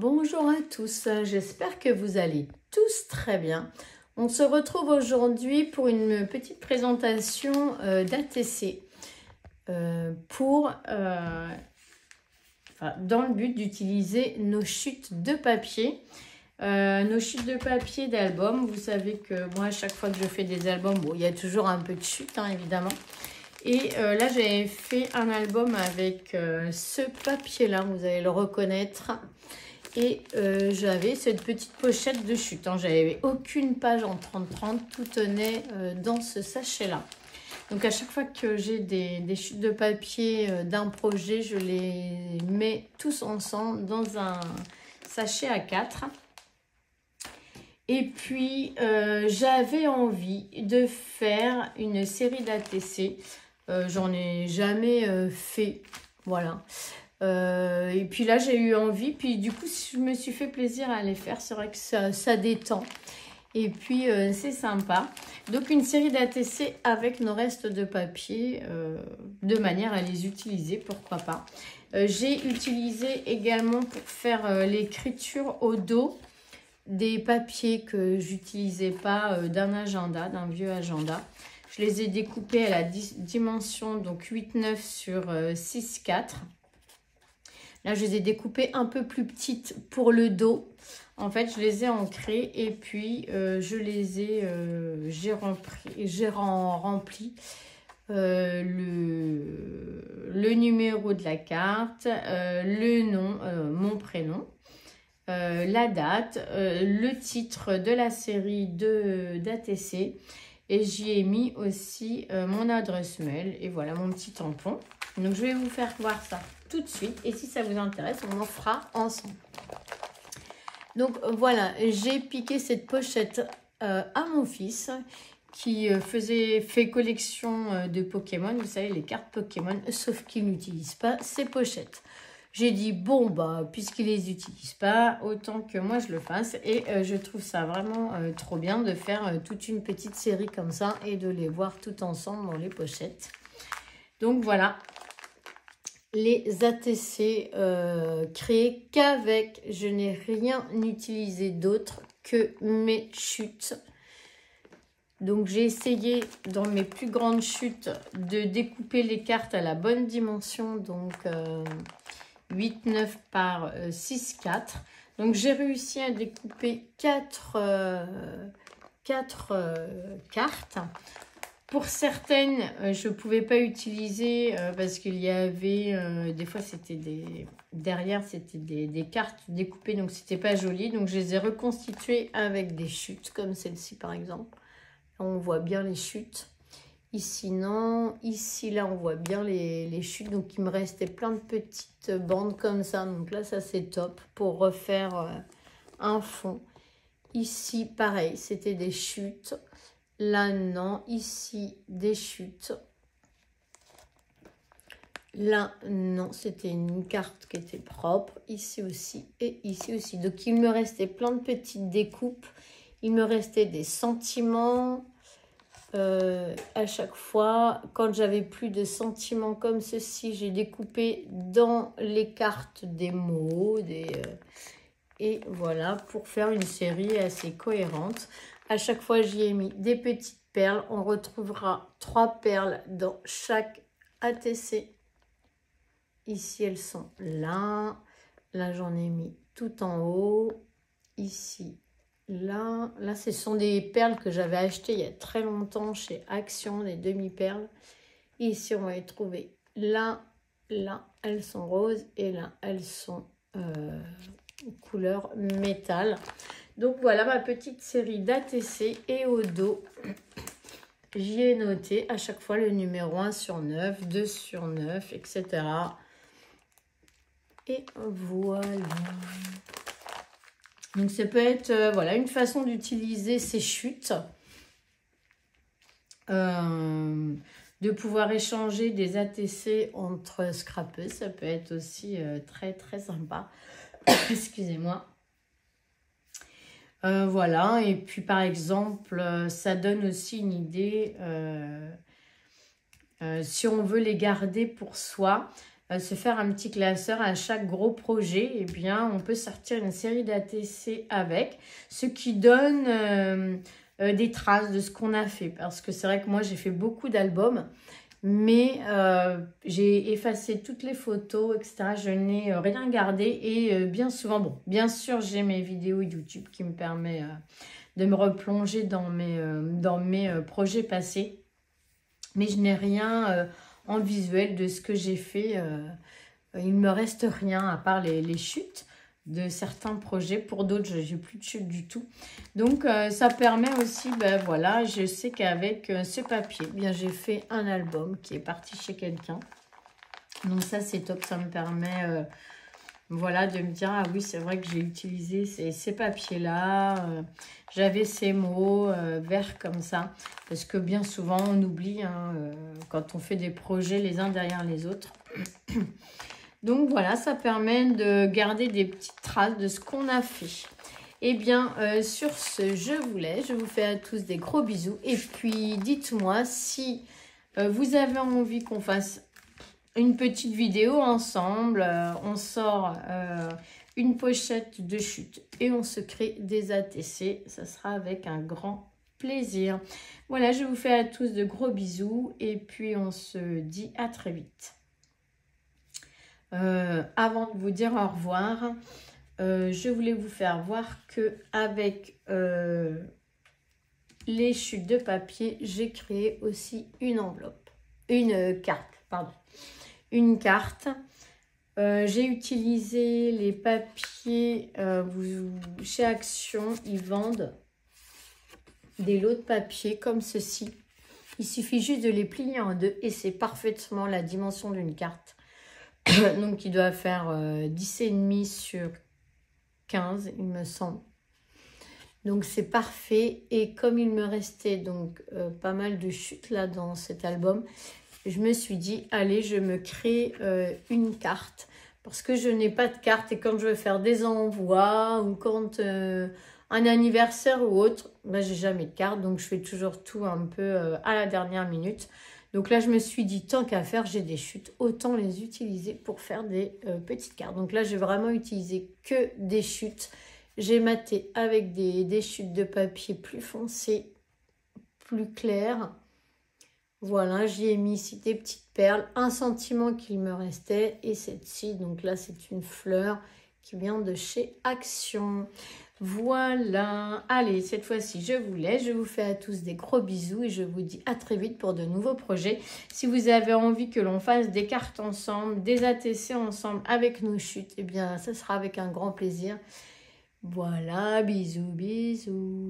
Bonjour à tous, j'espère que vous allez tous très bien. On se retrouve aujourd'hui pour une petite présentation d'ATC dans le but d'utiliser nos chutes de papier. Nos chutes de papier d'album, vous savez que moi à chaque fois que je fais des albums, bon, il y a toujours un peu de chute évidemment. Et là j'avais fait un album avec ce papier là, vous allez le reconnaître. Et j'avais cette petite pochette de chute. J'avais aucune page en 30-30, tout tenait dans ce sachet-là. Donc à chaque fois que j'ai des chutes de papier d'un projet, je les mets tous ensemble dans un sachet à 4. Et puis j'avais envie de faire une série d'ATC. J'en ai jamais fait, voilà. Et puis là j'ai eu envie, puis du coup je me suis fait plaisir à les faire, c'est vrai que ça détend et puis c'est sympa. Donc une série d'ATC avec nos restes de papier de manière à les utiliser, pourquoi pas. J'ai utilisé également pour faire l'écriture au dos des papiers que j'utilisais pas d'un agenda, d'un vieux agenda. Je les ai découpés à la dimension donc 8-9 sur 6-4. Là, je les ai découpées un peu plus petites pour le dos. En fait, je les ai ancrées et puis j'ai rempli le numéro de la carte, le nom, mon prénom, la date, le titre de la série d'ATC. Et j'y ai mis aussi mon adresse mail et voilà mon petit tampon. Donc, je vais vous faire voir ça tout de suite. Et si ça vous intéresse, on en fera ensemble. Donc, voilà, j'ai piqué cette pochette à mon fils qui fait collection de Pokémon. Vous savez, les cartes Pokémon, sauf qu'il n'utilise pas ces pochettes. J'ai dit, bon, bah, puisqu'il les utilise pas, autant que moi je le fasse. Et je trouve ça vraiment trop bien de faire toute une petite série comme ça et de les voir tout ensemble dans les pochettes. Donc voilà, les ATC créés qu'avec, je n'ai rien utilisé d'autre que mes chutes. Donc j'ai essayé dans mes plus grandes chutes de découper les cartes à la bonne dimension, donc 8-9 par 6-4. Donc j'ai réussi à découper 4 cartes. Pour certaines, je ne pouvais pas utiliser parce qu'il y avait, des fois c'était derrière c'était des cartes découpées, donc c'était pas joli. Donc je les ai reconstituées avec des chutes, comme celle-ci par exemple. Là, on voit bien les chutes. Ici non, ici là on voit bien les chutes. Donc il me restait plein de petites bandes comme ça. Donc là ça c'est top pour refaire un fond. Ici pareil, c'était des chutes. Là, non. Ici, des chutes. Là, non. C'était une carte qui était propre. Ici aussi et ici aussi. Donc, il me restait plein de petites découpes. Il me restait des sentiments. À chaque fois, quand j'avais plus de sentiments comme ceci, j'ai découpé dans les cartes des mots. Et voilà, pour faire une série assez cohérente. À chaque fois, j'y ai mis des petites perles. On retrouvera 3 perles dans chaque ATC. Ici, elles sont là. Là, j'en ai mis tout en haut. Ici, là. Là, ce sont des perles que j'avais achetées il y a très longtemps chez Action, des demi-perles. Ici, on va les trouver là. Là, elles sont roses. Et là, elles sont couleur métal. Donc voilà ma petite série d'ATC et au dos, j'y ai noté à chaque fois le numéro 1 sur 9, 2 sur 9, etc. Et voilà. Donc ça peut être voilà, une façon d'utiliser ces chutes, de pouvoir échanger des ATC entre scrapeuses. Ça peut être aussi très très sympa. Excusez-moi. Voilà, et puis par exemple, ça donne aussi une idée, si on veut les garder pour soi, se faire un petit classeur à chaque gros projet, eh bien, on peut sortir une série d'ATC avec, ce qui donne des traces de ce qu'on a fait. Parce que c'est vrai que moi, j'ai fait beaucoup d'albums, mais j'ai effacé toutes les photos, etc. Je n'ai rien gardé et bien souvent, bon, bien sûr, j'ai mes vidéos YouTube qui me permettent de me replonger dans mes projets passés, mais je n'ai rien en visuel de ce que j'ai fait. Il ne me reste rien à part les chutes de certains projets. Pour d'autres, je n'ai plus de chutes du tout. Donc, ça permet aussi, ben voilà, je sais qu'avec ce papier, bien j'ai fait un album qui est parti chez quelqu'un. Donc ça, c'est top. Ça me permet, voilà, de me dire, ah oui, c'est vrai que j'ai utilisé ces papiers-là. J'avais ces mots verts comme ça. Parce que bien souvent, on oublie hein, quand on fait des projets les uns derrière les autres. Donc voilà, ça permet de garder des petites traces de ce qu'on a fait. Eh bien, sur ce, je vous laisse. Je vous fais à tous des gros bisous. Et puis, dites-moi si vous avez envie qu'on fasse une petite vidéo ensemble. On sort une pochette de chute et on se crée des ATC. Ça sera avec un grand plaisir. Voilà, je vous fais à tous de gros bisous. Et puis, on se dit à très vite. Avant de vous dire au revoir, je voulais vous faire voir que avec les chutes de papier, j'ai créé aussi une carte, pardon. Une carte. J'ai utilisé les papiers chez Action, ils vendent des lots de papier comme ceci. Il suffit juste de les plier en deux et c'est parfaitement la dimension d'une carte. Donc, il doit faire 10,5 sur 15, il me semble. Donc, c'est parfait. Et comme il me restait donc pas mal de chutes là dans cet album, je me suis dit, allez, je me crée une carte. Parce que je n'ai pas de carte et quand je veux faire des envois ou quand un anniversaire ou autre, ben, j'ai jamais de carte. Donc, je fais toujours tout un peu à la dernière minute. Donc là, je me suis dit, tant qu'à faire, j'ai des chutes, autant les utiliser pour faire des petites cartes. Donc là, j'ai vraiment utilisé que des chutes. J'ai maté avec des chutes de papier plus foncées, plus claires. Voilà, j'y ai mis ici des petites perles, un sentiment qu'il me restait et cette-ci. Donc là, c'est une fleur qui vient de chez Action. Voilà, allez, cette fois-ci, je vous laisse. Je vous fais à tous des gros bisous et je vous dis à très vite pour de nouveaux projets. Si vous avez envie que l'on fasse des cartes ensemble, des ATC ensemble avec nos chutes, eh bien, ça sera avec un grand plaisir. Voilà, bisous, bisous.